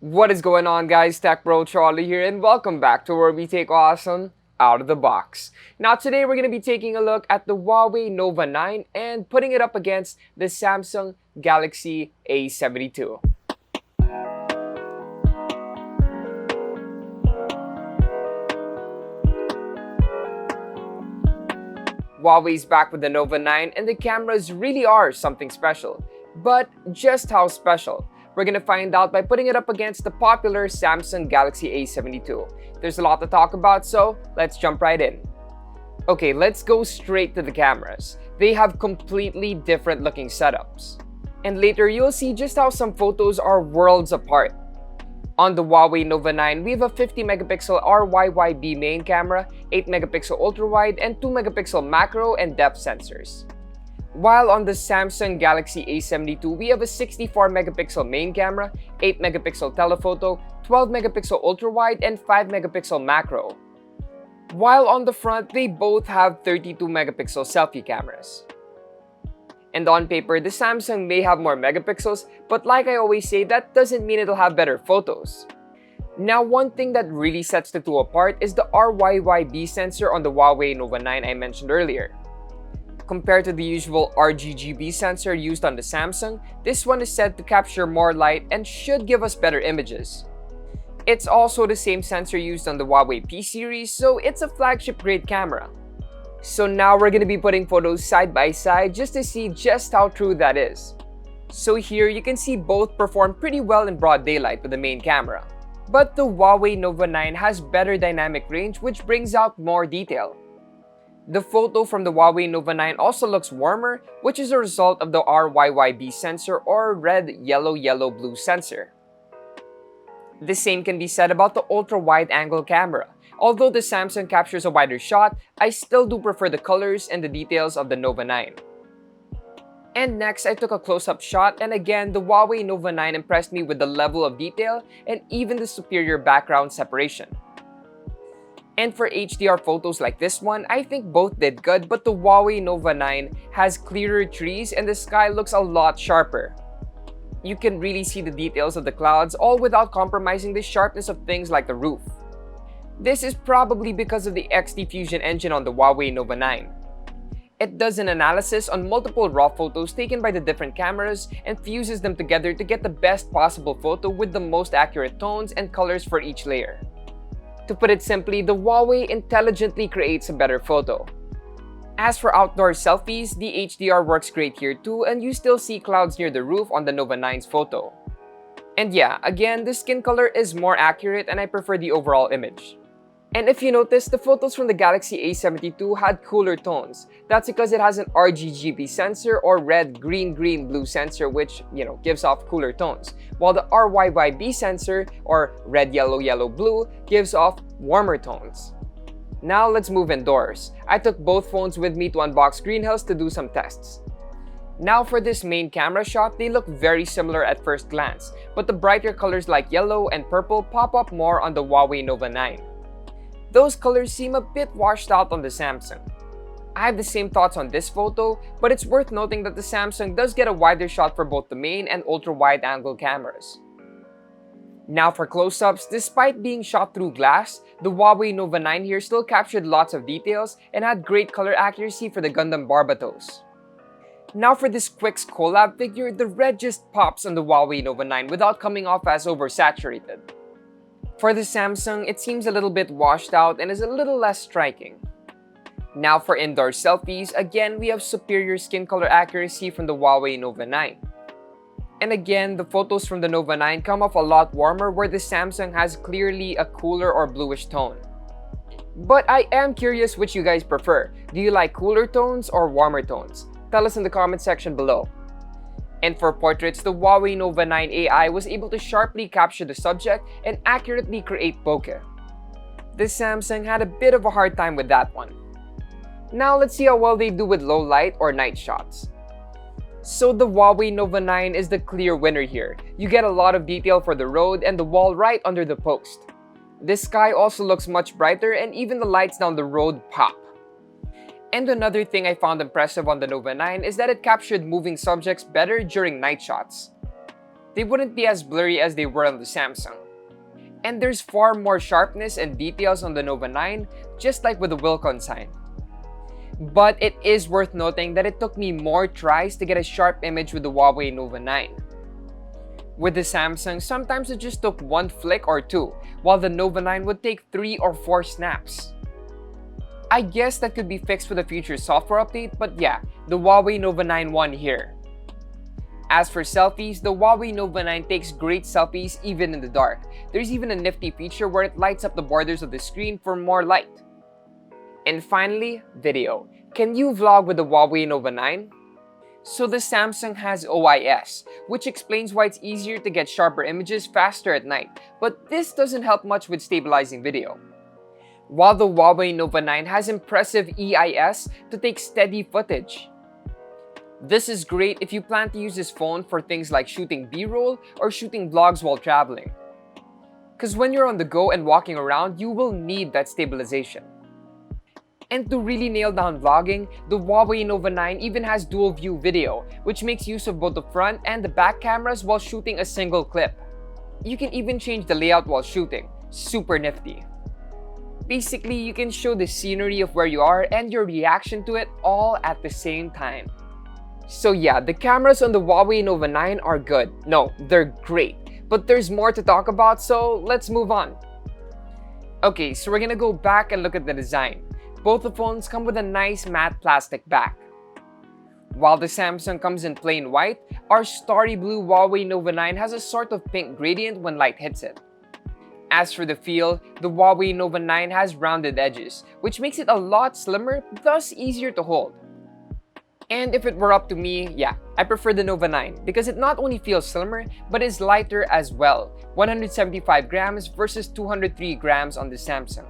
What is going on, guys? Tech Bro Charlie here, and welcome back to where we take awesome out of the box. Now today we're going to be taking a look at the Huawei Nova 9 and putting it up against the Samsung Galaxy A72. Huawei's back with the Nova 9 and the cameras really are something special. But just how special? We're gonna find out by putting it up against the popular Samsung Galaxy A72. There's a lot to talk about, so let's jump right in. Okay, let's go straight to the cameras. They have completely different looking setups. And later you'll see just how some photos are worlds apart. On the Huawei Nova 9, we have a 50 megapixel RYYB main camera, 8 megapixel ultra-wide, and 2 megapixel macro and depth sensors. While on the Samsung Galaxy A72, we have a 64 megapixel main camera, 8 megapixel telephoto, 12 megapixel ultra-wide, and 5 megapixel macro. While on the front, they both have 32 megapixel selfie cameras. And on paper, the Samsung may have more megapixels, but like I always say, that doesn't mean it'll have better photos. Now, one thing that really sets the two apart is the RYYB sensor on the Huawei Nova 9 I mentioned earlier. Compared to the usual RGB sensor used on the Samsung, this one is said to capture more light and should give us better images. It's also the same sensor used on the Huawei P series, so it's a flagship grade camera. So now we're going to be putting photos side by side just to see just how true that is. So here you can see both perform pretty well in broad daylight with the main camera. But the Huawei Nova 9 has better dynamic range, which brings out more detail. The photo from the Huawei Nova 9 also looks warmer, which is a result of the RYYB sensor or red, yellow, yellow, blue sensor. The same can be said about the ultra-wide angle camera. Although the Samsung captures a wider shot, I still do prefer the colors and the details of the Nova 9. And next, I took a close-up shot, and again, the Huawei Nova 9 impressed me with the level of detail and even the superior background separation. And for HDR photos like this one, I think both did good, but the Huawei Nova 9 has clearer trees and the sky looks a lot sharper. You can really see the details of the clouds, all without compromising the sharpness of things like the roof. This is probably because of the XT Fusion engine on the Huawei Nova 9. It does an analysis on multiple raw photos taken by the different cameras and fuses them together to get the best possible photo with the most accurate tones and colors for each layer. To put it simply, the Huawei intelligently creates a better photo. As for outdoor selfies, the HDR works great here too, and you still see clouds near the roof on the Nova 9's photo. And yeah, again, the skin color is more accurate and I prefer the overall image. And if you notice, the photos from the Galaxy A72 had cooler tones. That's because it has an RGB sensor or red, green, green, blue sensor which, gives off cooler tones. While the RYYB sensor or red, yellow, yellow, blue gives off warmer tones. Now let's move indoors. I took both phones with me to Unbox Green Hills to do some tests. Now for this main camera shot, they look very similar at first glance, but the brighter colors like yellow and purple pop up more on the Huawei Nova 9. Those colors seem a bit washed out on the Samsung. I have the same thoughts on this photo, but it's worth noting that the Samsung does get a wider shot for both the main and ultra-wide angle cameras. Now for close-ups, despite being shot through glass, the Huawei Nova 9 here still captured lots of details and had great color accuracy for the Gundam Barbatos. Now for this Quicks collab figure, the red just pops on the Huawei Nova 9 without coming off as oversaturated. For the Samsung, it seems a little bit washed out and is a little less striking. Now for indoor selfies, again we have superior skin color accuracy from the Huawei Nova 9. And again, the photos from the Nova 9 come off a lot warmer where the Samsung has clearly a cooler or bluish tone. But I am curious which you guys prefer. Do you like cooler tones or warmer tones? Tell us in the comment section below. And for portraits, the Huawei Nova 9 AI was able to sharply capture the subject and accurately create bokeh. The Samsung had a bit of a hard time with that one. Now let's see how well they do with low light or night shots. So the Huawei Nova 9 is the clear winner here. You get a lot of detail for the road and the wall right under the post. The sky also looks much brighter and even the lights down the road pop. And another thing I found impressive on the Nova 9 is that it captured moving subjects better during night shots. they wouldn't be as blurry as they were on the Samsung. And there's far more sharpness and details on the Nova 9, just like with the Wilcon sign. But it is worth noting that it took me more tries to get a sharp image with the Huawei Nova 9. With the Samsung, sometimes it just took one flick or two, while the Nova 9 would take 3 or 4 snaps. I guess that could be fixed with a future software update, but yeah, the Huawei Nova 9 won here. As for selfies, the Huawei Nova 9 takes great selfies even in the dark. There's even a nifty feature where it lights up the borders of the screen for more light. And finally, video. Can you vlog with the Huawei Nova 9? So the Samsung has OIS, which explains why it's easier to get sharper images faster at night, but this doesn't help much with stabilizing video. While the Huawei Nova 9 has impressive EIS to take steady footage. This is great if you plan to use this phone for things like shooting B-roll or shooting vlogs while traveling. Cause when you're on the go and walking around, you will need that stabilization. And to really nail down vlogging, the Huawei Nova 9 even has dual view video, which makes use of both the front and the back cameras while shooting a single clip. You can even change the layout while shooting. Super nifty. Basically, you can show the scenery of where you are and your reaction to it all at the same time. So yeah, the cameras on the Huawei Nova 9 are good. No, they're great. But there's more to talk about, so let's move on. Okay, so we're gonna go back and look at the design. Both the phones come with a nice matte plastic back. While the Samsung comes in plain white, our starry blue Huawei Nova 9 has a sort of pink gradient when light hits it. As for the feel, the Huawei Nova 9 has rounded edges, which makes it a lot slimmer, thus easier to hold. And if it were up to me, yeah, I prefer the Nova 9 because it not only feels slimmer, but is lighter as well, 175 grams versus 203 grams on the Samsung.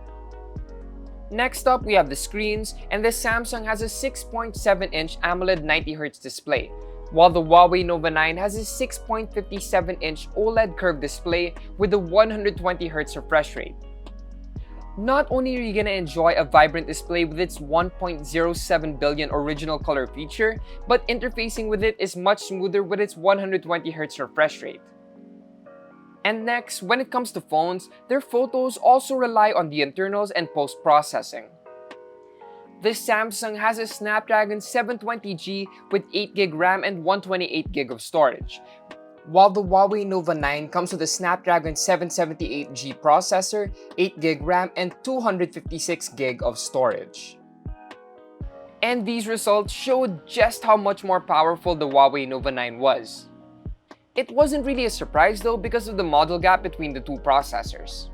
Next up, we have the screens, and the Samsung has a 6.7-inch AMOLED 90Hz display, while the Huawei Nova 9 has a 6.57-inch OLED curved display with a 120Hz refresh rate. Not only are you gonna enjoy a vibrant display with its 1.07 billion original color feature, but interfacing with it is much smoother with its 120Hz refresh rate. And next, when it comes to phones, their photos also rely on the internals and post-processing. The Samsung has a Snapdragon 720G with 8GB RAM and 128GB of storage, while the Huawei Nova 9 comes with a Snapdragon 778G processor, 8GB RAM, and 256GB of storage. And these results showed just how much more powerful the Huawei Nova 9 was. It wasn't really a surprise though because of the model gap between the two processors.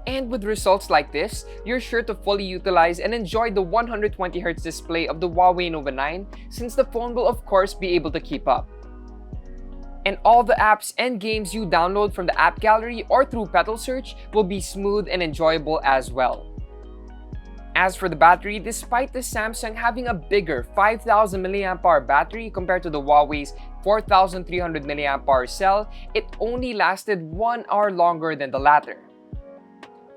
And with results like this, you're sure to fully utilize and enjoy the 120Hz display of the Huawei Nova 9 since the phone will of course be able to keep up. And all the apps and games you download from the app gallery or through Petal Search will be smooth and enjoyable as well. As for the battery, despite the Samsung having a bigger 5000 mAh battery compared to the Huawei's 4300 mAh cell, it only lasted 1 hour longer than the latter.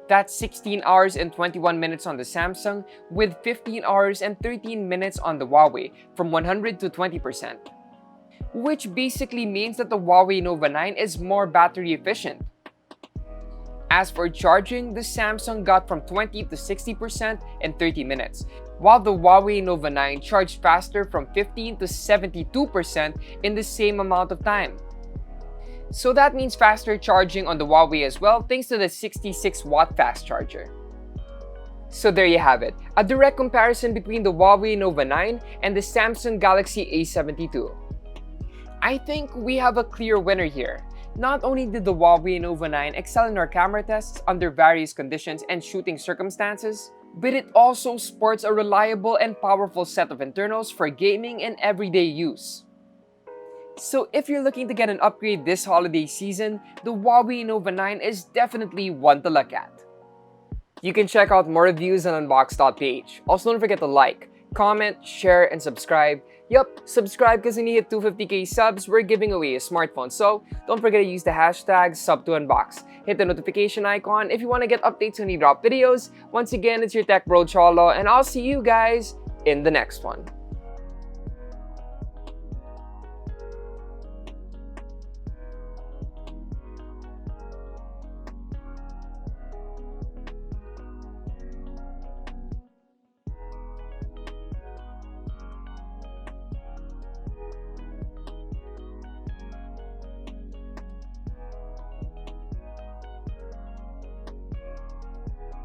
That's 16 hours and 21 minutes on the Samsung with 15 hours and 13 minutes on the Huawei, from 100 to 20%. Which basically means that the Huawei Nova 9 is more battery efficient. As for charging, the Samsung got from 20 to 60% in 30 minutes, while the Huawei Nova 9 charged faster from 15 to 72% in the same amount of time. So that means faster charging on the Huawei as well thanks to the 66-watt fast charger. So there you have it, a direct comparison between the Huawei Nova 9 and the Samsung Galaxy A72. I think we have a clear winner here. Not only did the Huawei Nova 9 excel in our camera tests under various conditions and shooting circumstances, but it also sports a reliable and powerful set of internals for gaming and everyday use. So if you're looking to get an upgrade this holiday season, the Huawei Nova 9 is definitely one to look at. You can check out more reviews on Unbox.ph. Also don't forget to like, comment, share, and subscribe. Yup, subscribe because when you hit 250k subs, we're giving away a smartphone. So don't forget to use the hashtag #SubToUnbox. Hit the notification icon if you want to get updates when we drop videos. Once again, it's your tech bro Cholo, and I'll see you guys in the next one.